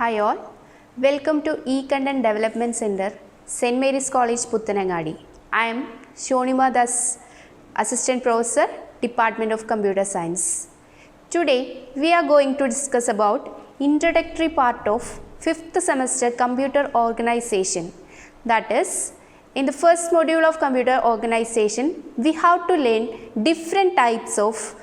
Hi all, welcome to E-Content Development Center, St. Mary's College, Puttanangadi. I am Shonima Das, Assistant Professor, Department of Computer Science. Today we are going to discuss about introductory part of 5th semester Computer Organization. That is, in the first module of Computer Organization, we have to learn different types of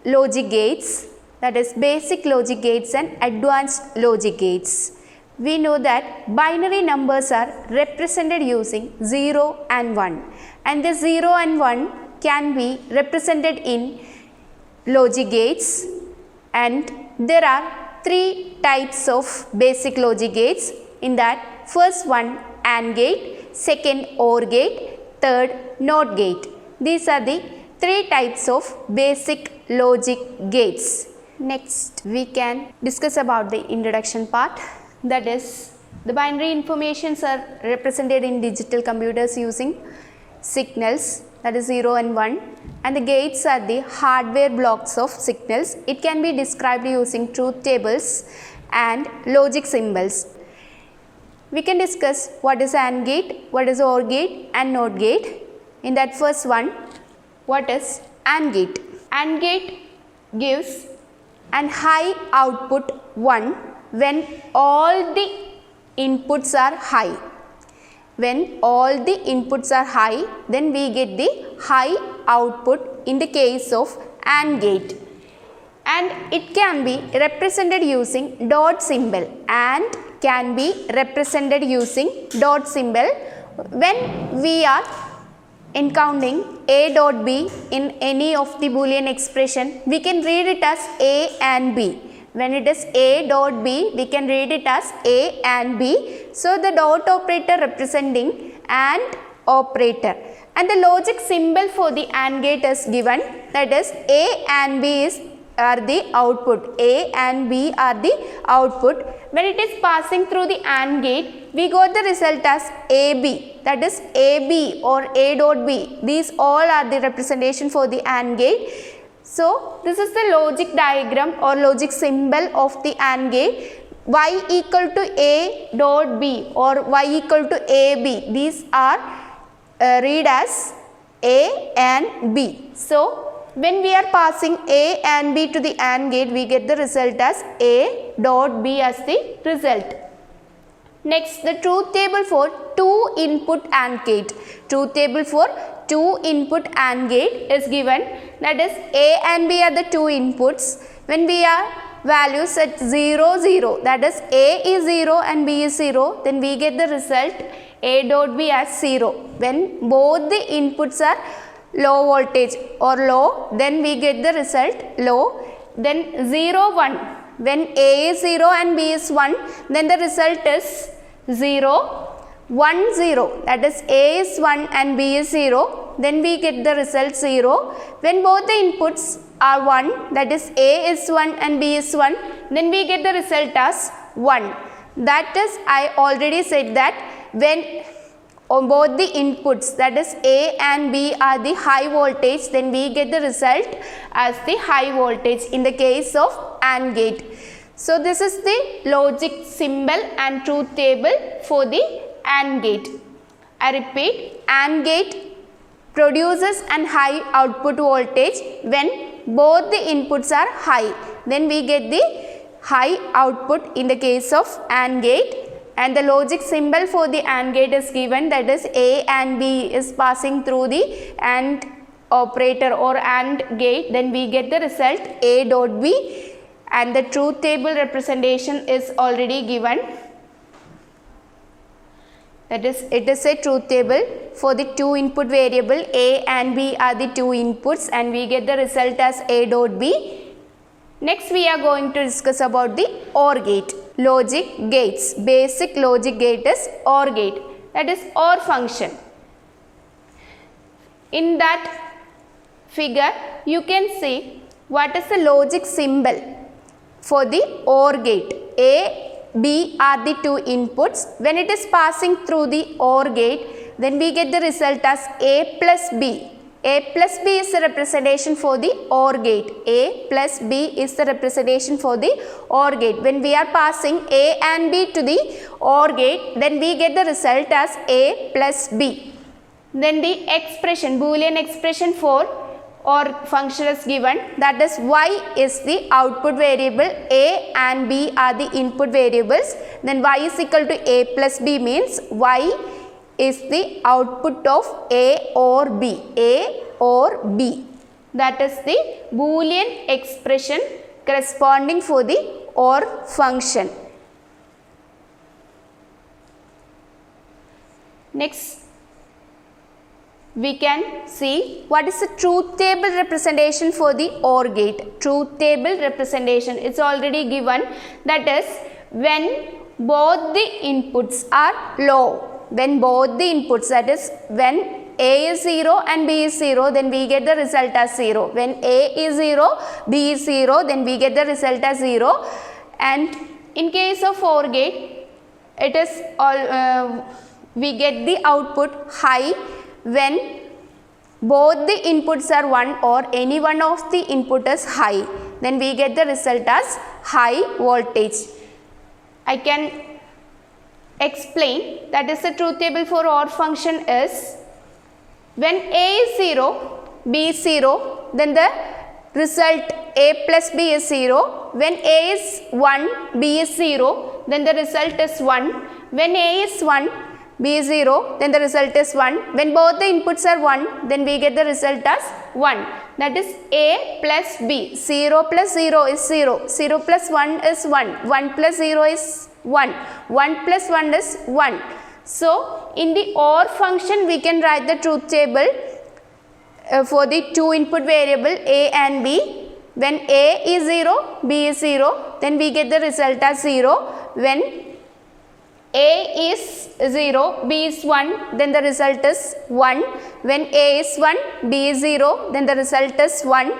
logic gates, that is basic logic gates and advanced logic gates. We know that binary numbers are represented using 0 and 1, and the 0 and 1 can be represented in logic gates, and there are 3 types of basic logic gates. In that, first one AND gate, second OR gate, third NOT gate. These are the 3 types of basic logic gates. Next, we can discuss about the introduction part. That is, the binary informations are represented in digital computers using signals, that is 0 and 1, and the gates are the hardware blocks of signals. It can be described using truth tables and logic symbols. We can discuss what is AND gate, what is OR gate and NOT gate. In that first one, what is AND gate? AND gate gives an high output 1 when all the inputs are high. When all the inputs are high, then we get the high output in the case of AND gate. And it can be represented using dot symbol. AND can be represented using dot symbol when we are encountering A dot B in any of the Boolean expression. We can read it as A and B. When it is A dot B, we can read it as A and B. So the dot operator representing AND operator, and the logic symbol for the AND gate is given, that is A and B are the output. A and B are the output. When it is passing through the AND gate, we got the result as AB, that is AB or A dot B. These all are the representation for the AND gate. So this is the logic diagram or logic symbol of the AND gate. Y equal to A dot B or Y equal to AB. These are read as A and B. So when we are passing A and B to the AND gate, we get the result as A dot B as the result. Next, the truth table for 2 input AND gate. Truth table for 2 input AND gate is given, that is A and B are the 2 inputs. When we are values at 0, 0, that is A is 0 and B is 0, then we get the result A dot B as 0. When both the inputs are low voltage or low, then we get the result low. Then 0, 1, when A is 0 and B is 1, then the result is 0, 1, 0, that is A is 1 and B is 0, then we get the result 0. When both the inputs are 1, that is A is 1 and B is 1, then we get the result as 1. That is, I already said that when on both the inputs, that is A and B are the high voltage, then we get the result as the high voltage in the case of AND gate. So this is the logic symbol and truth table for the AND gate. I repeat, AND gate produces an high output voltage when both the inputs are high. Then we get the high output in the case of AND gate. And the logic symbol for the AND gate is given, that is A and B is passing through the AND operator or AND gate, then we get the result A dot B, and the truth table representation is already given, that is it is a truth table for the 2 input variable. A and B are the 2 inputs and we get the result as A dot B. Next we are going to discuss about the OR gate. Logic gates. Basic logic gate is OR gate, that is OR function. In that figure you can see what is the logic symbol for the OR gate. A, B are the 2 inputs. When it is passing through the OR gate, then we get the result as A plus B. A plus B is the representation for the OR gate. A plus B is the representation for the OR gate. When we are passing A and B to the OR gate, then we get the result as A plus B. Then the expression, Boolean expression for OR function is given, that is y is the output variable, A and B are the input variables. Then y is equal to A plus B means y is the output of A or B, A or B. That is the Boolean expression corresponding for the OR function. Next, we can see what is the truth table representation for the OR gate. Truth table representation is already given, that is when both the inputs are low. When both the inputs, that is when A is 0 and B is 0, then we get the result as 0. When A is 0, B is 0, then we get the result as 0. And in case of OR gate, it is all we get the output high when both the inputs are 1 or any one of the input is high. Then we get the result as high voltage. I can explain, that is the truth table for OR function is when A is 0, B is 0, then the result A plus B is 0. When A is 1, B is 0, then the result is 1. When A is 1, B is 0, then the result is 1. When both the inputs are 1, then we get the result as 1. That is A plus B. 0 plus 0 is 0. 0 plus 1 is 1. 1 plus 0 is 1. 1 plus 1 is 1. So, in the OR function, we can write the truth table for the two input variable A and B. When A is 0, B is 0, then we get the result as 0. When A is 0, B is 1, then the result is 1. When A is 1, B is 0, then the result is 1.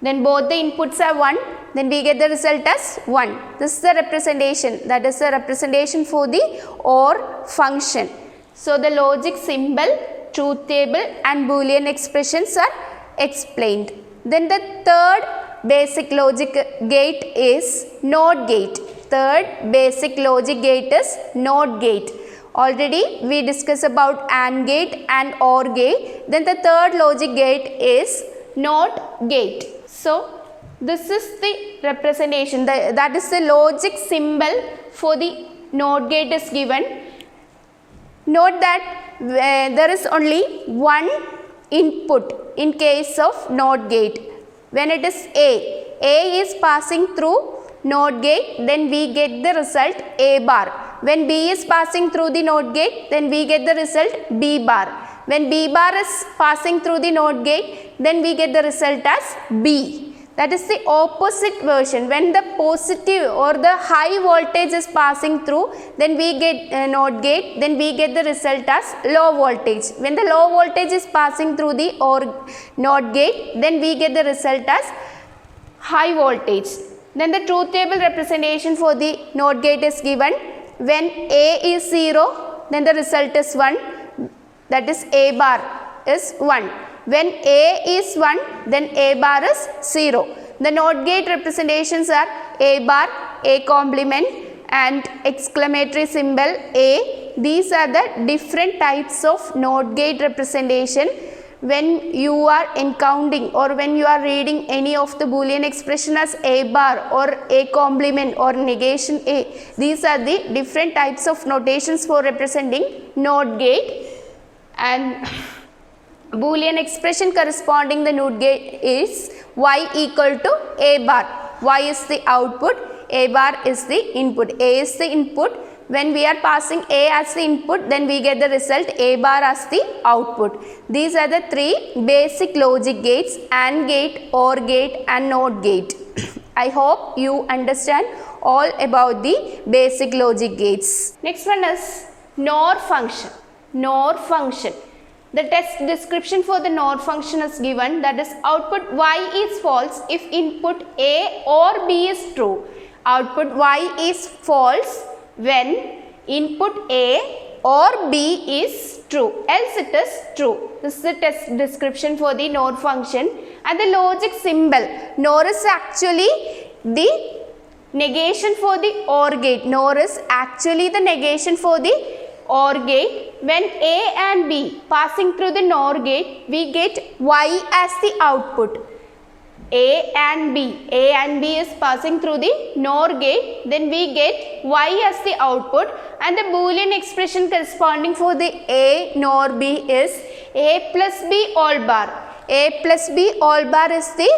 Then both the inputs are 1, then we get the result as 1. This is the representation, that is the representation for the OR function. So, the logic symbol, truth table and Boolean expressions are explained. Then the third basic logic gate is NOT gate. Third basic logic gate is NOT gate. Already we discussed about AND gate and OR gate. Then the third logic gate is NOT gate. So, this is the representation, that is the logic symbol for the NOT gate is given. Note that there is only one input in case of NOT gate. When it is A is passing through NOT gate, then we get the result A bar. When B is passing through the NOT gate, then we get the result B bar. When B bar is passing through the NOT gate, then we get the result as B. That is the opposite version. When the positive or the high voltage is passing through, then we get NOT gate, then we get the result as low voltage. When the low voltage is passing through the NOT gate, then we get the result as high voltage. Then the truth table representation for the NOT gate is given. When A is 0, then the result is 1, that is A bar is 1. When A is 1, then A bar is 0. The NOT gate representations are A bar, A complement and exclamatory symbol A. These are the different types of NOT gate representation. When you are encountering or when you are reading any of the Boolean expression as A bar or A complement or negation A, these are the different types of notations for representing NOT gate. And Boolean expression corresponding the NOT gate is y equal to A bar. Y is the output, A bar is the input. A is the input. When we are passing A as the input, then we get the result A bar as the output. These are the three basic logic gates: AND gate, OR gate and NOT gate. I hope you understand all about the basic logic gates. Next one is NOR function. NOR function. The text description for the NOR function is given, that is output y is false if input A or B is true. Output y is false when input A or B is true, else it is true. This is the test description for the NOR function. And the logic symbol, NOR is actually the negation for the OR gate. NOR is actually the negation for the OR gate. When A and B passing through the NOR gate, we get Y as the output. A and B is passing through the NOR gate, then we get Y as the output, and the Boolean expression corresponding for the A NOR B is A plus B all bar. A plus B all bar is the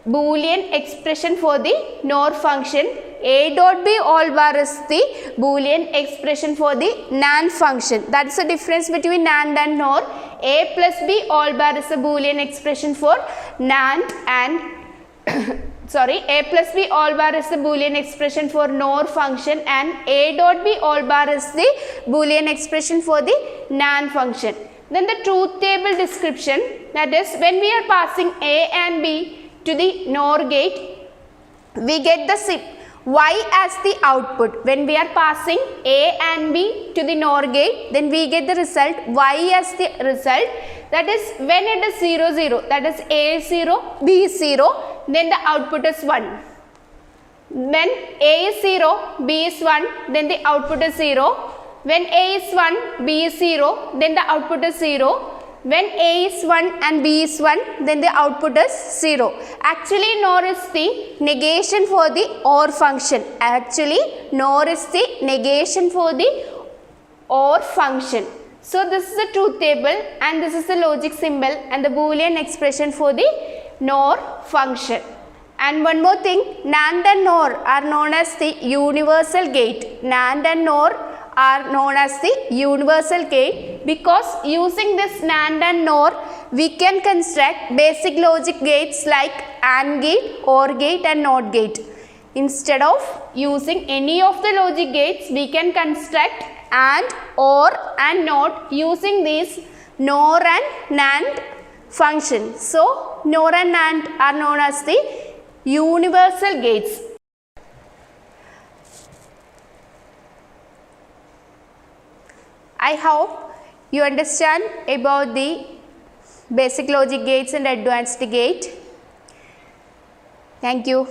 Boolean expression for the NOR function. A dot B all bar is the Boolean expression for the NAND function. That is the difference between NAND and NOR. A plus B all bar is the Boolean expression for NAND and A plus B all bar is the Boolean expression for NOR function, and A dot B all bar is the Boolean expression for the NAND function. Then the truth table description, that is when we are passing A and B to the NOR gate, we get the Y as the output. When we are passing A and B to the NOR gate, then we get the result Y as the result. That is when it is 0, 0, that is A is 0, B is 0, then the output is 1. When A is 0, B is 1, then the output is 0. When A is 1, B is 0, then the output is 0. When A is 1 and B is 1, then the output is 0. Actually, NOR is the negation for the OR function. Actually, NOR is the negation for the OR function. So, this is the truth table and this is the logic symbol and the Boolean expression for the NOR function. And one more thing, NAND and NOR are known as the universal gate. NAND and NOR are known as the universal gate because using this NAND and NOR, we can construct basic logic gates like AND gate, OR gate and NOT gate. Instead of using any of the logic gates, we can construct AND, OR and NOT using these NOR and NAND functions. So, NOR and NAND are known as the universal gates. I hope you understand about the basic logic gates and advanced gate. Thank you.